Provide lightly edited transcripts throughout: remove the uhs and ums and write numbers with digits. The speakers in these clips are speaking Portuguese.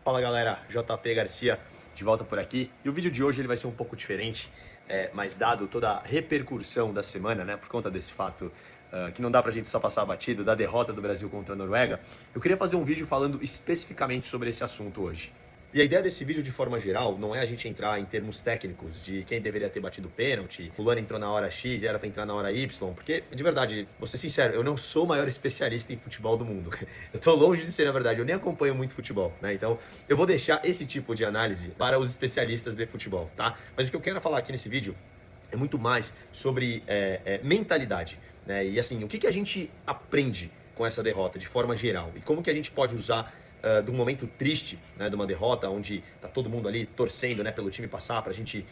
Fala galera, JP Garcia de volta por aqui. E o vídeo de hoje ele vai ser um pouco diferente, mas dado toda a repercussão da semana, né, por conta desse fato que não dá pra gente só passar batido, da derrota do Brasil contra a Noruega, eu queria fazer um vídeo falando especificamente sobre esse assunto hoje. E a ideia desse vídeo, de forma geral, não é a gente entrar em termos técnicos de quem deveria ter batido pênalti, o Fulano entrou na hora X e era pra entrar na hora Y, porque, de verdade, vou ser sincero, eu não sou o maior especialista em futebol do mundo. Eu tô longe de ser, na verdade, eu nem acompanho muito futebol, né? Então, eu vou deixar esse tipo de análise para os especialistas de futebol, tá? Mas o que eu quero falar aqui nesse vídeo é muito mais sobre mentalidade, né? E assim, o que a gente aprende com essa derrota de forma geral e como que a gente pode usar de um momento triste, né, de uma derrota, onde tá todo mundo ali torcendo, né, pelo time passar, pra gente,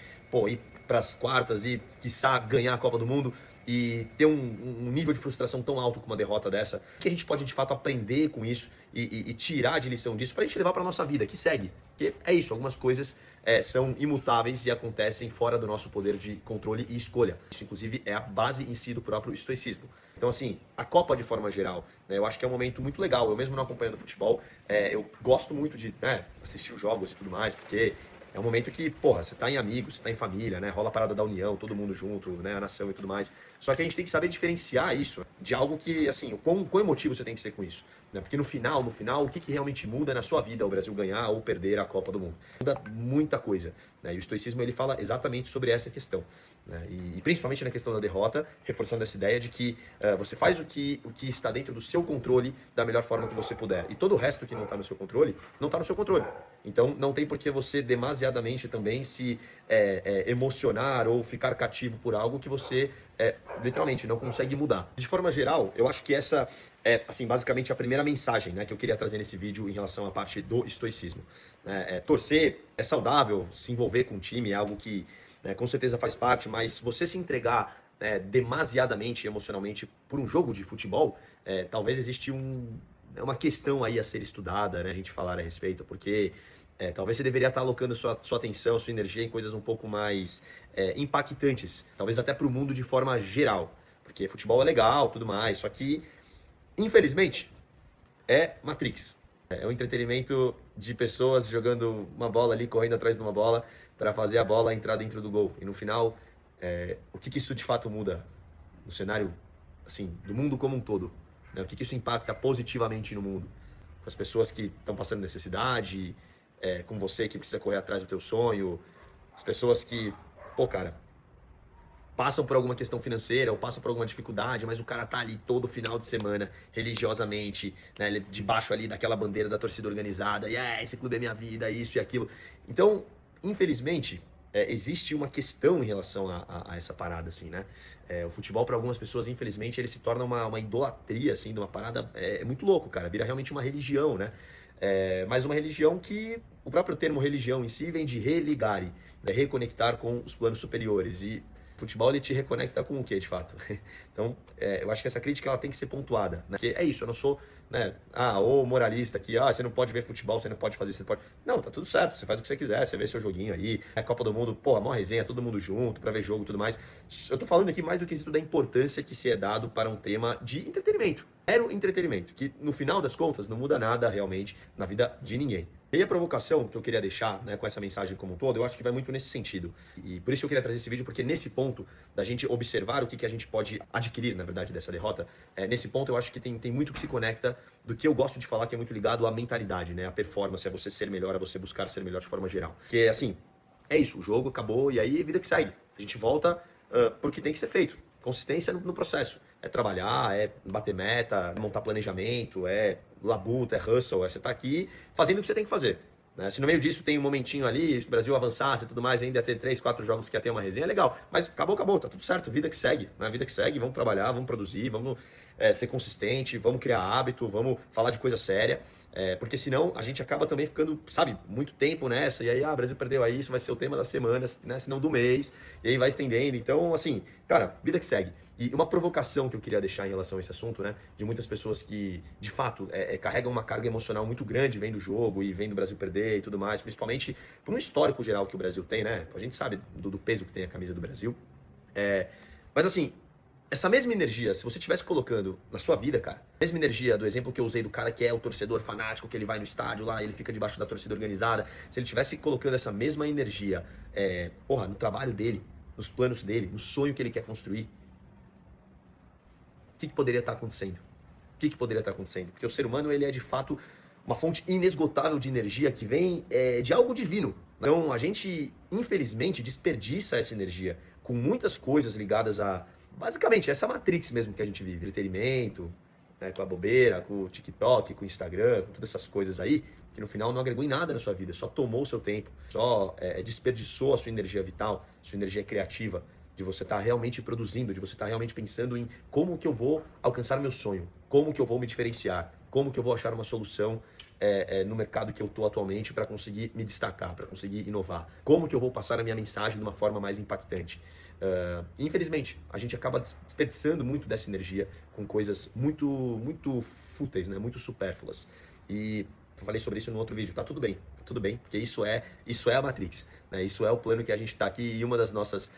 ir pras quartas e, quiçá, ganhar a Copa do Mundo e ter um nível de frustração tão alto com uma derrota dessa, que a gente pode, de fato, aprender com isso e tirar de lição disso pra gente levar pra nossa vida, que segue. Porque é isso, algumas coisas são imutáveis e acontecem fora do nosso poder de controle e escolha. Isso, inclusive, é a base em si do próprio estoicismo. Então, assim, a Copa de forma geral, né, eu acho que é um momento muito legal. Eu mesmo não acompanhando futebol, eu gosto muito de assistir os jogos e tudo mais, porque é um momento que, você tá em amigos, você tá em família, né? Rola a parada da união, todo mundo junto, né? A nação e tudo mais. Só que a gente tem que saber diferenciar isso de algo que, assim, o quão emotivo você tem que ser com isso, né? Porque no final, o que realmente muda na sua vida o Brasil ganhar ou perder a Copa do Mundo? Muda muita coisa, né? E o estoicismo, ele fala exatamente sobre essa questão, né? E principalmente na questão da derrota, reforçando essa ideia de que você faz o que está dentro do seu controle da melhor forma que você puder. E todo o resto que não está no seu controle, não está no seu controle. Então, não tem por que você demasiadamente também se emocionar ou ficar cativo por algo que você, literalmente, não consegue mudar. De forma geral, eu acho que essa é, assim, basicamente a primeira mensagem, né, que eu queria trazer nesse vídeo em relação à parte do estoicismo. Torcer é saudável, se envolver com o time é algo que, com certeza faz parte, mas você se entregar demasiadamente emocionalmente por um jogo de futebol, talvez existe uma questão aí a ser estudada, né, a gente falar a respeito, porque talvez você deveria estar alocando sua atenção, sua energia em coisas um pouco mais impactantes, talvez até para o mundo de forma geral, porque futebol é legal, tudo mais, só que, infelizmente, é Matrix. É um entretenimento de pessoas jogando uma bola ali, correndo atrás de uma bola para fazer a bola entrar dentro do gol. E no final, o que isso de fato muda no cenário, assim, do mundo como um todo? Né? O que isso impacta positivamente no mundo? Com as pessoas que estão passando necessidade, com você que precisa correr atrás do teu sonho, as pessoas que, cara, passam por alguma questão financeira ou passam por alguma dificuldade, mas o cara tá ali todo final de semana, religiosamente, né, ele debaixo ali daquela bandeira da torcida organizada, e esse clube é minha vida, isso e aquilo. Então, infelizmente, existe uma questão em relação a essa parada, assim, né? O futebol, para algumas pessoas, infelizmente, ele se torna uma idolatria, assim, de uma parada muito louco, cara, vira realmente uma religião, né? Mas uma religião que, o próprio termo religião em si vem de religare, né, reconectar com os planos superiores, e futebol ele te reconecta com o que, de fato? Então, eu acho que essa crítica ela tem que ser pontuada, né? Porque é isso, eu não sou, né, o moralista que, você não pode ver futebol, você não pode fazer isso, você pode... Não, tá tudo certo, você faz o que você quiser, você vê seu joguinho aí, a Copa do Mundo, a maior resenha, todo mundo junto pra ver jogo e tudo mais. Eu tô falando aqui mais do que isso da importância que se é dado para um tema de entretenimento. Era o entretenimento, que no final das contas não muda nada realmente na vida de ninguém. E a provocação que eu queria deixar, né, com essa mensagem como um todo, eu acho que vai muito nesse sentido. E por isso que eu queria trazer esse vídeo, porque nesse ponto da gente observar o que a gente pode adquirir, na verdade, dessa derrota, nesse ponto eu acho que tem muito que se conecta do que eu gosto de falar, que é muito ligado à mentalidade, né, à performance, a você ser melhor, a você buscar ser melhor de forma geral. Porque, assim, é isso, o jogo acabou e aí vida que segue. A gente volta porque tem que ser feito. Consistência no processo. É trabalhar, é bater meta, é montar planejamento, é labuta, é hustle, você tá aqui fazendo o que você tem que fazer. Né? Se no meio disso tem um momentinho ali, se o Brasil avançasse e tudo mais, ainda ia ter 3, 4 jogos que ia ter uma resenha, é legal. Mas acabou, tá tudo certo, vida que segue. Né? Vida que segue, vamos trabalhar, vamos produzir, vamos ser consistente, vamos criar hábito, vamos falar de coisa séria. Porque senão a gente acaba também ficando, sabe, muito tempo nessa, e aí, o Brasil perdeu aí, isso vai ser o tema da semana, né, se não do mês, e aí vai estendendo. Então, assim, cara, vida que segue. E uma provocação que eu queria deixar em relação a esse assunto, né, de muitas pessoas que, de fato, carregam uma carga emocional muito grande vendo o jogo e vendo o Brasil perder e tudo mais, principalmente por um histórico geral que o Brasil tem, né, a gente sabe do peso que tem a camisa do Brasil. Mas, assim, Essa mesma energia, se você estivesse colocando na sua vida, cara, a mesma energia do exemplo que eu usei do cara que é o torcedor fanático, que ele vai no estádio lá, ele fica debaixo da torcida organizada, se ele estivesse colocando essa mesma energia, no trabalho dele, nos planos dele, no sonho que ele quer construir, o que poderia estar acontecendo? O que poderia estar acontecendo? Porque o ser humano, ele é de fato uma fonte inesgotável de energia que vem de algo divino. Então, a gente, infelizmente, desperdiça essa energia com muitas coisas ligadas a, basicamente, essa matrix mesmo que a gente vive. Entretenimento, né, com a bobeira, com o TikTok, com o Instagram, com todas essas coisas aí, que no final não agregou em nada na sua vida, só tomou o seu tempo, só desperdiçou a sua energia vital, sua energia criativa, de você estar realmente produzindo, de você estar realmente pensando em como que eu vou alcançar meu sonho, como que eu vou me diferenciar, como que eu vou achar uma solução no mercado que eu estou atualmente para conseguir me destacar, para conseguir inovar, como que eu vou passar a minha mensagem de uma forma mais impactante. Infelizmente, a gente acaba desperdiçando muito dessa energia com coisas muito fúteis, né? Muito supérfluas. E eu falei sobre isso no outro vídeo. Tá tudo bem, porque isso é a Matrix, né? Isso é o plano que a gente está aqui e uma das nossas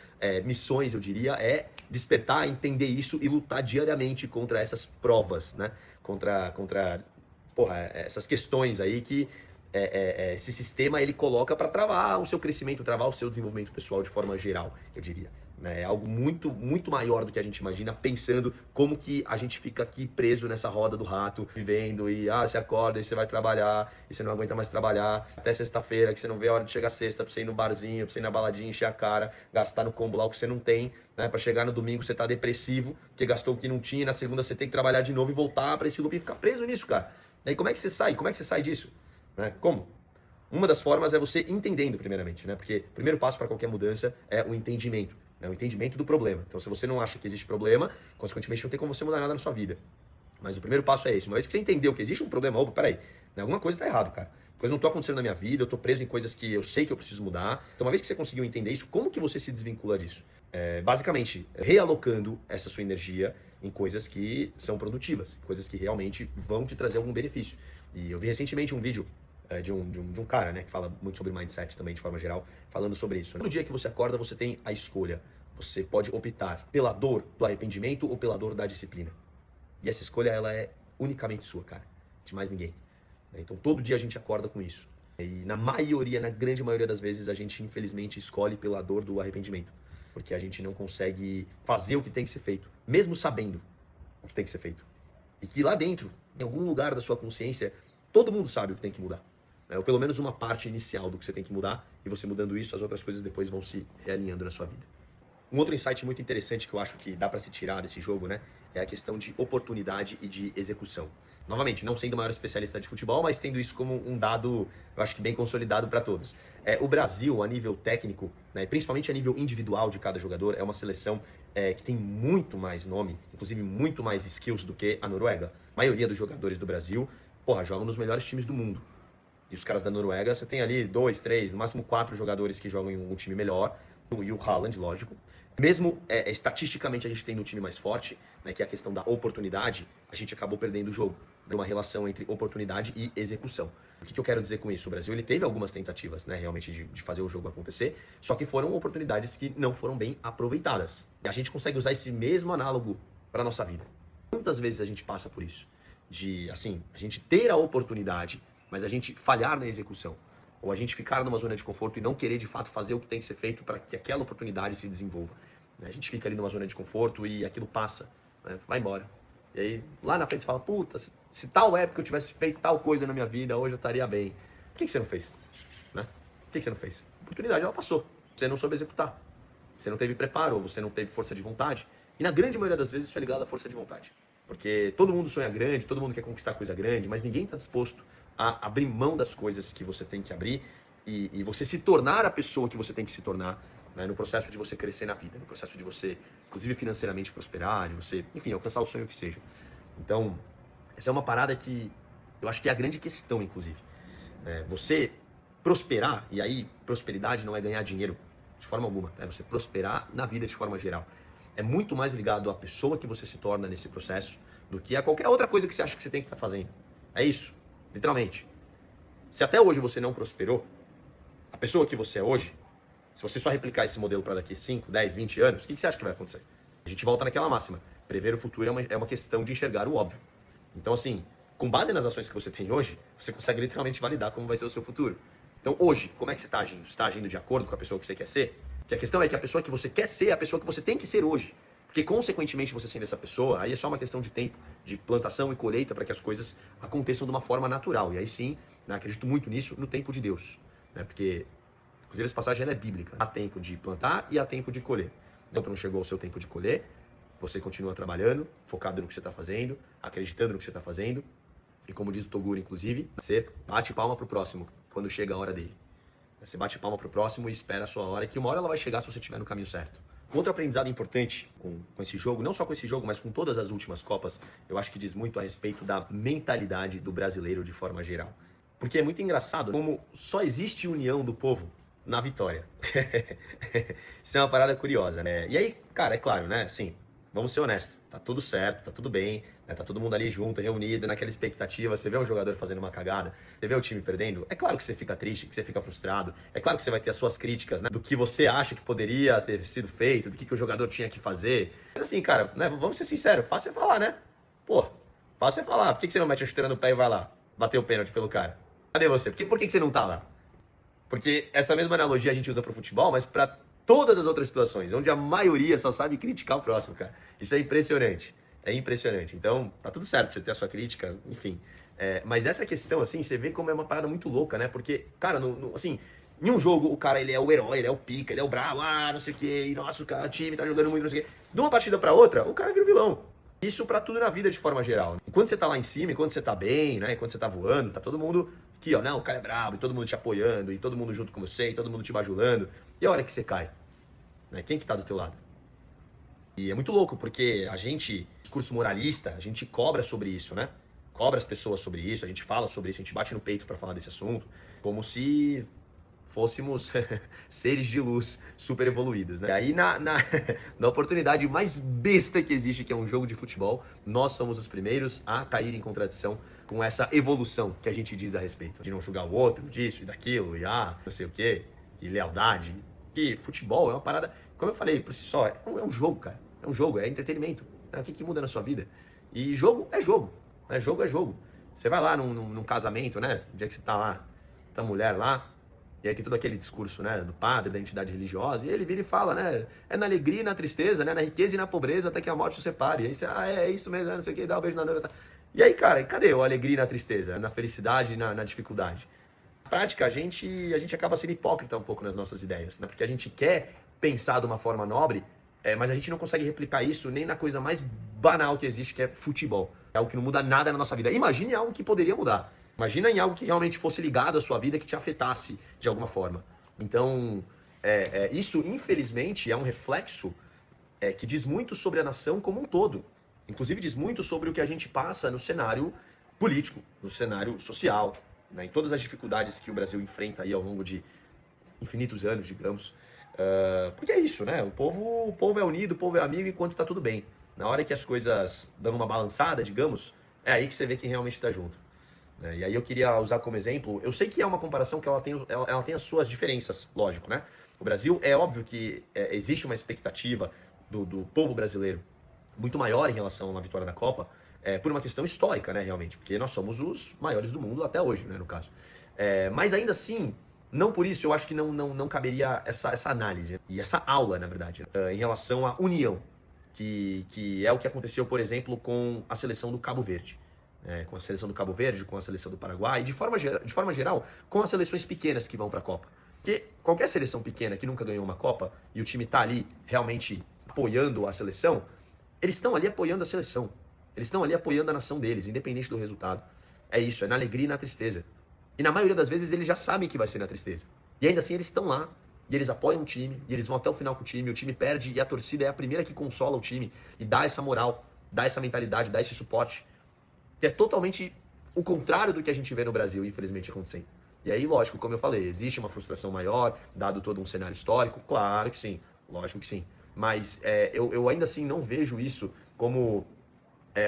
missões, eu diria, é despertar, entender isso e lutar diariamente contra essas provas, né? Contra essas questões aí que esse sistema ele coloca para travar o seu crescimento, travar o seu desenvolvimento pessoal de forma geral, eu diria. É algo muito maior do que a gente imagina, pensando como que a gente fica aqui preso nessa roda do rato, vivendo e você acorda e você vai trabalhar e você não aguenta mais trabalhar até sexta-feira, que você não vê a hora de chegar sexta pra você ir no barzinho, pra você ir na baladinha, encher a cara, gastar no combo lá o que você não tem, né? Pra chegar no domingo você tá depressivo, porque gastou o que não tinha, e na segunda você tem que trabalhar de novo e voltar pra esse loop e ficar preso nisso, cara. E aí como é que você sai? Como é que você sai disso? Né? Como? Uma das formas é você entendendo primeiramente, né? Porque o primeiro passo para qualquer mudança é o entendimento. É o entendimento do problema. Então, se você não acha que existe problema, consequentemente não tem como você mudar nada na sua vida. Mas o primeiro passo é esse. Uma vez que você entendeu que existe um problema, opa, peraí, alguma coisa está errado, cara. Coisa não está acontecendo na minha vida, eu estou preso em coisas que eu sei que eu preciso mudar. Então, uma vez que você conseguiu entender isso, como que você se desvincula disso? Basicamente, realocando essa sua energia em coisas que são produtivas, coisas que realmente vão te trazer algum benefício. E eu vi recentemente um vídeo de um cara, né, que fala muito sobre mindset também, de forma geral, falando sobre isso. No dia que você acorda, você tem a escolha. Você pode optar pela dor do arrependimento ou pela dor da disciplina. E essa escolha, ela é unicamente sua, cara. De mais ninguém. Então, todo dia a gente acorda com isso. E na grande maioria das vezes, a gente, infelizmente, escolhe pela dor do arrependimento. Porque a gente não consegue fazer o que tem que ser feito, mesmo sabendo o que tem que ser feito. E que lá dentro, em algum lugar da sua consciência, todo mundo sabe o que tem que mudar. Ou pelo menos uma parte inicial do que você tem que mudar, e você mudando isso, as outras coisas depois vão se realinhando na sua vida. Um outro insight muito interessante que eu acho que dá para se tirar desse jogo, né, é a questão de oportunidade e de execução. Novamente, não sendo o maior especialista de futebol, mas tendo isso como um dado, eu acho que bem consolidado para todos. O Brasil, a nível técnico, né, principalmente a nível individual de cada jogador, é uma seleção que tem muito mais nome, inclusive muito mais skills do que a Noruega. A maioria dos jogadores do Brasil, jogam nos melhores times do mundo. E os caras da Noruega, você tem ali 2, 3, no máximo 4 jogadores que jogam em um time melhor. E o Haaland, lógico. Mesmo estatisticamente a gente tem um time mais forte, né, que é a questão da oportunidade, a gente acabou perdendo o jogo. Uma relação entre oportunidade e execução. O que eu quero dizer com isso? O Brasil ele teve algumas tentativas, né, realmente de fazer o jogo acontecer, só que foram oportunidades que não foram bem aproveitadas. E a gente consegue usar esse mesmo análogo para nossa vida. Quantas vezes a gente passa por isso? De, assim, a gente ter a oportunidade, mas a gente falhar na execução. Ou a gente ficar numa zona de conforto e não querer de fato fazer o que tem que ser feito para que aquela oportunidade se desenvolva. A gente fica ali numa zona de conforto e aquilo passa, né? Vai embora. E aí lá na frente você fala, puta, se tal época eu tivesse feito tal coisa na minha vida, hoje eu estaria bem. Por que você não fez? Né? Por que você não fez? A oportunidade ela passou. Você não soube executar. Você não teve preparo, ou você não teve força de vontade. E na grande maioria das vezes isso é ligado à força de vontade. Porque todo mundo sonha grande, todo mundo quer conquistar coisa grande, mas ninguém está disposto a abrir mão das coisas que você tem que abrir e você se tornar a pessoa que você tem que se tornar, né, no processo de você crescer na vida, no processo de você, inclusive financeiramente, prosperar, de você, enfim, alcançar o sonho que seja. Então, essa é uma parada que eu acho que é a grande questão, inclusive. Você prosperar, e aí prosperidade não é ganhar dinheiro de forma alguma, é você prosperar na vida de forma geral. É muito mais ligado à pessoa que você se torna nesse processo do que a qualquer outra coisa que você acha que você tem que estar fazendo. É isso, literalmente. Se até hoje você não prosperou, a pessoa que você é hoje, se você só replicar esse modelo para daqui 5, 10, 20 anos, o que você acha que vai acontecer? A gente volta naquela máxima. Prever o futuro é uma questão de enxergar o óbvio. Então, assim, com base nas ações que você tem hoje, você consegue literalmente validar como vai ser o seu futuro. Então, hoje, como é que você está agindo? Você está agindo de acordo com a pessoa que você quer ser? Porque a questão é que a pessoa que você quer ser é a pessoa que você tem que ser hoje. Porque, consequentemente, você sendo essa pessoa, aí é só uma questão de tempo, de plantação e colheita para que as coisas aconteçam de uma forma natural. E aí sim, né, acredito muito nisso, no tempo de Deus. Né? Porque, inclusive, essa passagem ela é bíblica. Há tempo de plantar e há tempo de colher. Enquanto não chegou o seu tempo de colher, você continua trabalhando, focado no que você está fazendo, acreditando no que você está fazendo. E como diz o Toguro, inclusive, você bate palma pro próximo quando chega a hora dele. Você bate palma pro próximo e espera a sua hora, que uma hora ela vai chegar se você estiver no caminho certo. Outro aprendizado importante com esse jogo, não só com esse jogo, mas com todas as últimas Copas, eu acho que diz muito a respeito da mentalidade do brasileiro de forma geral. Porque é muito engraçado como só existe união do povo na vitória. Isso é uma parada curiosa, né? E aí, cara, é claro, né? Assim, vamos ser honestos, tá tudo certo, tá tudo bem, né? Tá todo mundo ali junto, reunido, naquela expectativa. Você vê um jogador fazendo uma cagada, você vê o time perdendo, é claro que você fica triste, que você fica frustrado, é claro que você vai ter as suas críticas, né? Do que você acha que poderia ter sido feito, do que o jogador tinha que fazer. Mas assim, cara, né? Vamos ser sinceros, fácil é falar, né? Pô, fácil é falar. Por que você não mete a chuteira no pé e vai lá bater o pênalti pelo cara? Cadê você? Por que você não tá lá? Porque essa mesma analogia a gente usa pro futebol, mas pra todas as outras situações, onde a maioria só sabe criticar o próximo, cara. Isso é impressionante. É impressionante. Então, tá tudo certo você ter a sua crítica, enfim. Mas essa questão, assim, você vê como é uma parada muito louca, né? Porque, cara, assim, em um jogo, o cara, ele é o herói, ele é o pica, ele é o bravo, não sei o quê, e nossa, o time tá jogando muito, não sei o quê. De uma partida pra outra, o cara vira o vilão. Isso pra tudo na vida de forma geral. Enquanto você tá lá em cima, enquanto você tá bem, né? Enquanto você tá voando, tá todo mundo aqui, ó, não, o cara é brabo, e todo mundo te apoiando, e todo mundo junto com você, e todo mundo te bajulando. E a hora que você cai? Né? Quem que tá do teu lado? E é muito louco, porque a gente, discurso moralista, a gente cobra sobre isso, né? Cobra as pessoas sobre isso, a gente fala sobre isso, a gente bate no peito pra falar desse assunto, como se fôssemos seres de luz super evoluídos, né? E aí, na oportunidade mais besta que existe, que é um jogo de futebol, nós somos os primeiros a cair em contradição com essa evolução que a gente diz a respeito. De não julgar o outro, disso e daquilo, e não sei o quê, e lealdade. Que futebol é uma parada, como eu falei, por si só, é um jogo, cara. É um jogo, é entretenimento. O que muda na sua vida? E jogo é jogo. Né? Jogo é jogo. Você vai lá num casamento, né? O dia que você tá lá, tá mulher lá, e aí tem todo aquele discurso, né, do padre, da entidade religiosa, e ele vira e fala, né, é na alegria e na tristeza, né, na riqueza e na pobreza, até que a morte os separe. E aí você, é isso mesmo, não sei o que, dá um beijo na noiva, tá. E aí, cara, cadê a alegria e na tristeza, na felicidade e na dificuldade? Na prática, a gente acaba sendo hipócrita um pouco nas nossas ideias, né, porque a gente quer pensar de uma forma nobre, mas a gente não consegue replicar isso nem na coisa mais banal que existe, que é futebol. É algo que não muda nada na nossa vida. Imagine algo que poderia mudar. Imagina em algo que realmente fosse ligado à sua vida, que te afetasse de alguma forma. Então, isso, infelizmente, é um reflexo que diz muito sobre a nação como um todo. Inclusive, diz muito sobre o que a gente passa no cenário político, no cenário social, né, em todas as dificuldades que o Brasil enfrenta aí ao longo de infinitos anos, digamos. Porque é isso, né? O povo é unido, o povo é amigo enquanto tá tudo bem. Na hora que as coisas dão uma balançada, digamos, é aí que você vê quem realmente tá junto. E aí eu queria usar como exemplo, eu sei que é uma comparação que ela tem as suas diferenças, lógico, né? O Brasil, é óbvio que existe uma expectativa do povo brasileiro muito maior em relação a uma vitória da Copa, por uma questão histórica, né, realmente, porque nós somos os maiores do mundo até hoje, né, no caso. Mas ainda assim, não por isso eu acho que não caberia essa análise e essa aula, na verdade, em relação à união, que é o que aconteceu, por exemplo, com a seleção do Cabo Verde. Com a seleção do Cabo Verde, com a seleção do Paraguai, e de forma geral, com as seleções pequenas que vão para a Copa. Porque qualquer seleção pequena que nunca ganhou uma Copa, e o time tá ali realmente apoiando a seleção, eles estão ali apoiando a seleção. Eles estão ali apoiando a nação deles, independente do resultado. É isso, é na alegria e na tristeza. E na maioria das vezes eles já sabem que vai ser na tristeza. E ainda assim eles estão lá, e eles apoiam o time, e eles vão até o final com o time perde, e a torcida é a primeira que consola o time, e dá essa moral, dá essa mentalidade, dá esse suporte. Que é totalmente o contrário do que a gente vê no Brasil, infelizmente, acontecendo. E aí, lógico, como eu falei, existe uma frustração maior, dado todo um cenário histórico? Claro que sim, lógico que sim. Mas eu ainda assim não vejo isso como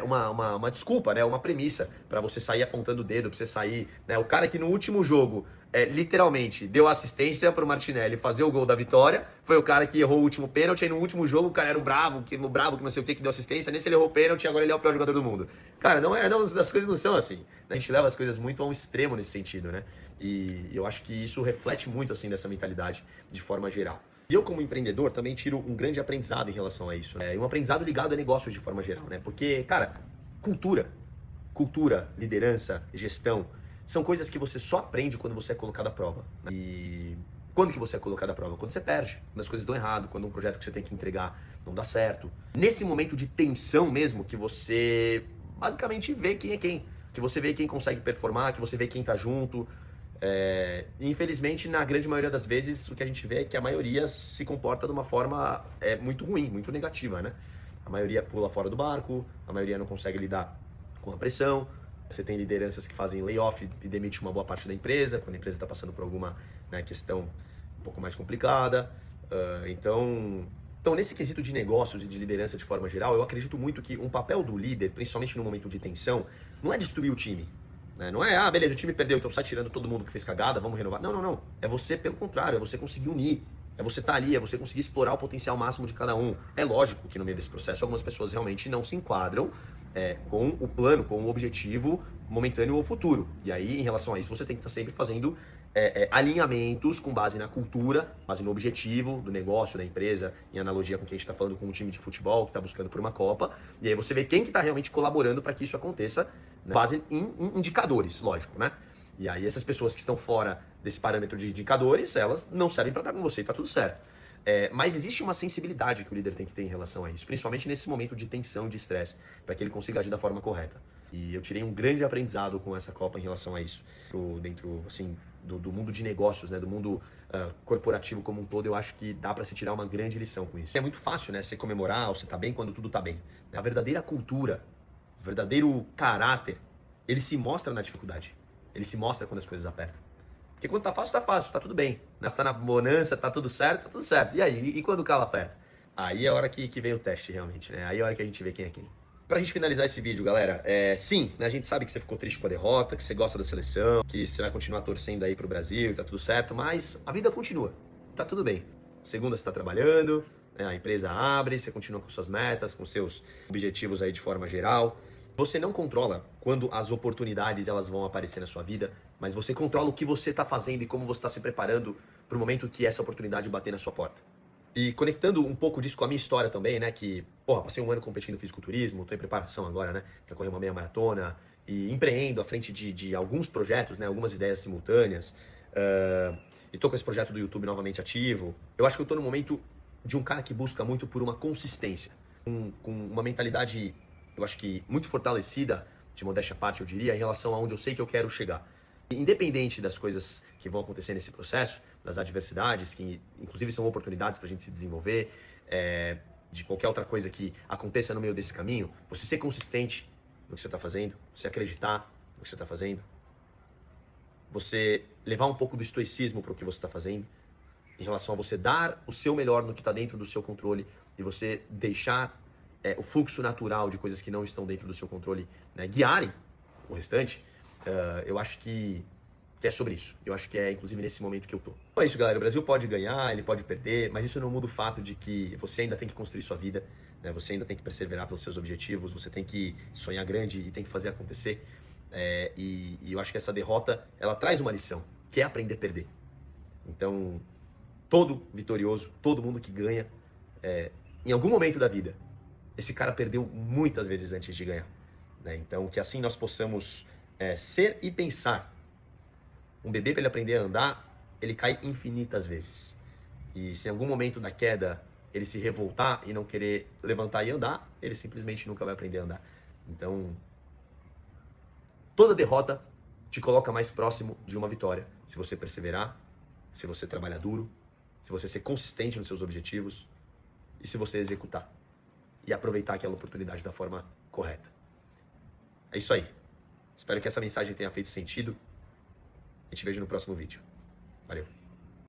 uma desculpa, né? Uma premissa para você sair apontando o dedo, para você sair, né? O cara que no último jogo, literalmente, deu assistência pro Martinelli fazer o gol da vitória, foi o cara que errou o último pênalti, aí no último jogo o cara era o bravo, que não sei o que deu assistência, nesse ele errou o pênalti e agora ele é o pior jogador do mundo. Cara, as coisas não são assim. A gente leva as coisas muito a um extremo nesse sentido, né? E eu acho que isso reflete muito, assim, dessa mentalidade de forma geral. E eu, como empreendedor, também tiro um grande aprendizado em relação a isso, né? E um aprendizado ligado a negócios de forma geral, né? Porque, cara, cultura, liderança, gestão, são coisas que você só aprende quando você é colocado à prova, né? E quando que você é colocado à prova? Quando você perde, quando as coisas dão errado, quando um projeto que você tem que entregar não dá certo. Nesse momento de tensão mesmo, que você basicamente vê quem é quem. Que você vê quem consegue performar, que você vê quem tá junto. Infelizmente, na grande maioria das vezes, o que a gente vê é que a maioria se comporta de uma forma muito ruim, muito negativa, né? A maioria pula fora do barco, a maioria não consegue lidar com a pressão. Você tem lideranças que fazem layoff e demitem uma boa parte da empresa, quando a empresa está passando por alguma, né, questão um pouco mais complicada. Então, nesse quesito de negócios e de liderança de forma geral, eu acredito muito que um papel do líder, principalmente no momento de tensão, não é destruir o time. Não é, beleza, o time perdeu, então sai tirando todo mundo que fez cagada, vamos renovar. Não. É você, pelo contrário, é você conseguir unir. É você estar ali, é você conseguir explorar o potencial máximo de cada um. É lógico que no meio desse processo algumas pessoas realmente não se enquadram com o plano, com o objetivo momentâneo ou futuro. E aí, em relação a isso, você tem que estar sempre fazendo alinhamentos com base na cultura, base no objetivo do negócio, da empresa, em analogia com o que a gente está falando com um time de futebol que está buscando por uma Copa. E aí você vê quem que está realmente colaborando para que isso aconteça, né? Base em indicadores, lógico, né? E aí essas pessoas que estão fora desse parâmetro de indicadores, elas não servem para estar com você e tá tudo certo. Mas existe uma sensibilidade que o líder tem que ter em relação a isso, principalmente nesse momento de tensão, de estresse, para que ele consiga agir da forma correta. E eu tirei um grande aprendizado com essa Copa em relação a isso. Dentro, assim, do mundo de negócios, né, do mundo corporativo como um todo, eu acho que dá para se tirar uma grande lição com isso. É muito fácil, né, você comemorar ou você tá bem quando tudo tá bem. A verdadeira cultura, o verdadeiro caráter, ele se mostra na dificuldade. Ele se mostra quando as coisas apertam. Porque quando tá fácil, tá tudo bem. Você tá na bonança, tá tudo certo, tá tudo certo. E aí, e quando o calo aperta? Aí é a hora que vem o teste, realmente, né? Aí é a hora que a gente vê quem é quem. Pra gente finalizar esse vídeo, galera, sim, né, a gente sabe que você ficou triste com a derrota, que você gosta da seleção, que você vai continuar torcendo aí pro Brasil, tá tudo certo, mas a vida continua, tá tudo bem. Segunda você tá trabalhando, né, a empresa abre, você continua com suas metas, com seus objetivos aí de forma geral. Você não controla quando as oportunidades elas vão aparecer na sua vida, mas você controla o que você está fazendo e como você está se preparando para o momento que essa oportunidade bater na sua porta. E conectando um pouco disso com a minha história também, né, que, passei um ano competindo no fisiculturismo, estou em preparação agora, né, para correr uma meia maratona e empreendo à frente de alguns projetos, né, algumas ideias simultâneas, e estou com esse projeto do YouTube novamente ativo. Eu acho que eu estou no momento de um cara que busca muito por uma consistência, com uma mentalidade, eu acho que muito fortalecida, de modéstia à parte, eu diria, em relação a onde eu sei que eu quero chegar. Independente das coisas que vão acontecer nesse processo, das adversidades, que inclusive são oportunidades para a gente se desenvolver, de qualquer outra coisa que aconteça no meio desse caminho, você ser consistente no que você está fazendo, você acreditar no que você está fazendo, você levar um pouco do estoicismo para o que você está fazendo, em relação a você dar o seu melhor no que está dentro do seu controle e você deixar o fluxo natural de coisas que não estão dentro do seu controle, né, guiarem o restante. Eu acho que é sobre isso. Eu acho que é, inclusive, nesse momento que eu tô. Então é isso, galera. O Brasil pode ganhar, ele pode perder, mas isso não muda o fato de que você ainda tem que construir sua vida, né? Você ainda tem que perseverar pelos seus objetivos, você tem que sonhar grande e tem que fazer acontecer. E eu acho que essa derrota, ela traz uma lição, que é aprender a perder. Então, todo vitorioso, todo mundo que ganha, em algum momento da vida, esse cara perdeu muitas vezes antes de ganhar, né? Então, que assim nós possamos ser e pensar. Um bebê, para ele aprender a andar, ele cai infinitas vezes. E se em algum momento da queda ele se revoltar e não querer levantar e andar, ele simplesmente nunca vai aprender a andar. Então, toda derrota te coloca mais próximo de uma vitória. Se você perseverar, se você trabalhar duro, se você ser consistente nos seus objetivos e se você executar e aproveitar aquela oportunidade da forma correta. É isso aí. Espero que essa mensagem tenha feito sentido. E te vejo no próximo vídeo. Valeu.